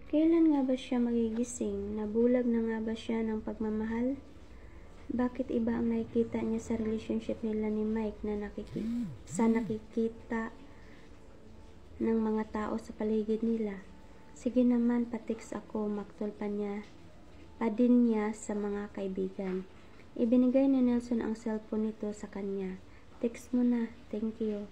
Kailan nga ba siya magigising? Nabulag na nga ba siya ng pagmamahal? Bakit iba ang nakikita niya sa relationship nila ni Mike na nakikita ng mga tao sa paligid nila? Sige naman, pa-text ako, maktol pa din niya sa mga kaibigan. Ibinigay ni Nelson ang cellphone nito sa kanya. Text mo na, thank you.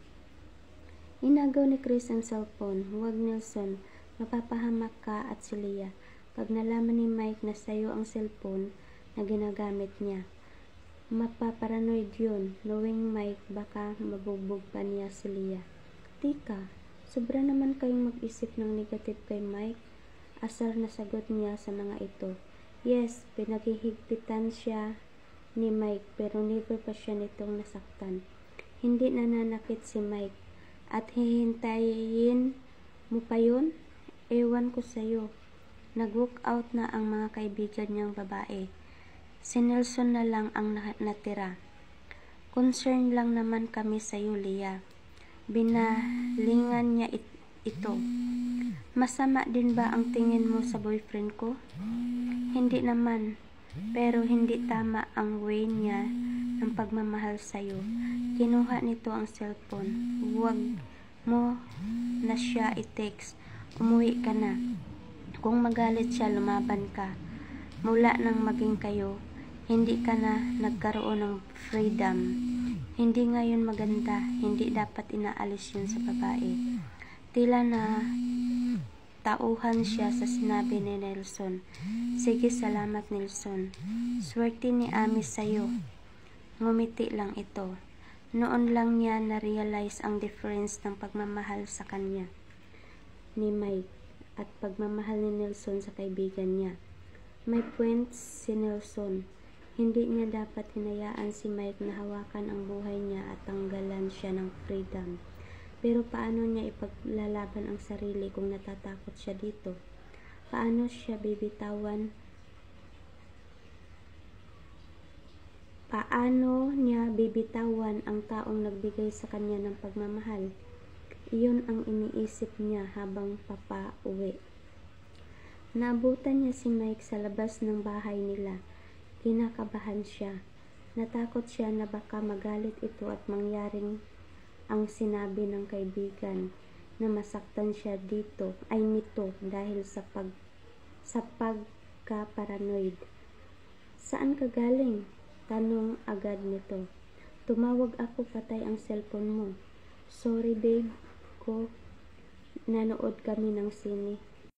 Inagaw ni Chris ang cellphone. Huwag, Nelson, mapapahamak ka at si Leah. Pag nalaman ni Mike na sayo ang cellphone na ginagamit niya, mapaparanoid yun. Knowing Mike, baka mabugbog pa niya si Leah. Tika, sobra naman kayong mag-isip ng negative kay Mike. Asar na sagot niya sa mga ito. Yes, pinaghihigpitan siya ni Mike pero never pa siya nitong nasaktan. Hindi nananakit si Mike. At hihintayin mo pa yun? Ewan ko sa'yo. Nag-walk out na ang mga kaibigan niyang babae. Si Nelson na lang ang natira. Concern lang naman kami sa'yo, Leah. Binalingan niya ito. Masama din ba ang tingin mo sa boyfriend ko? Hindi naman. Pero hindi tama ang way niya ng pagmamahal sa'yo. Kinuha nito ang cellphone. Huwag mo na siya i-text. Umuwi ka na. Kung magalit siya, lumaban ka. Mula nang maging kayo, hindi ka na nagkaroon ng freedom. Hindi ngayon maganda. Hindi dapat inaalis yun sa babae. Tila na tauhan siya sa sinabi ni Nelson. Sige, salamat Nelson. Swerte ni Ami sa'yo. Ngumiti lang ito. Noon lang niya na-realize ang difference ng pagmamahal sa kanya ni Mike at pagmamahal ni Nelson sa kaibigan niya. May point si Nelson. Hindi niya dapat hinayaan si Mike na hawakan ang buhay niya at tanggalan siya ng freedom. Pero paano niya ipaglalaban ang sarili kung natatakot siya dito? Paano niya bibitawan ang taong nagbigay sa kanya ng pagmamahal? Iyon ang iniisip niya habang papauwi. Naabutan niya si Mike sa labas ng bahay nila. Kinakabahan siya. Natakot siya na baka magalit ito at mangyaring ang sinabi ng kaibigan na masaktan siya nito dahil sa pagka-paranoid. Saan ka galing? Tanong agad nito. Tumawag ako, patay ang cellphone mo. Sorry babe ko, nanood kami ng sine.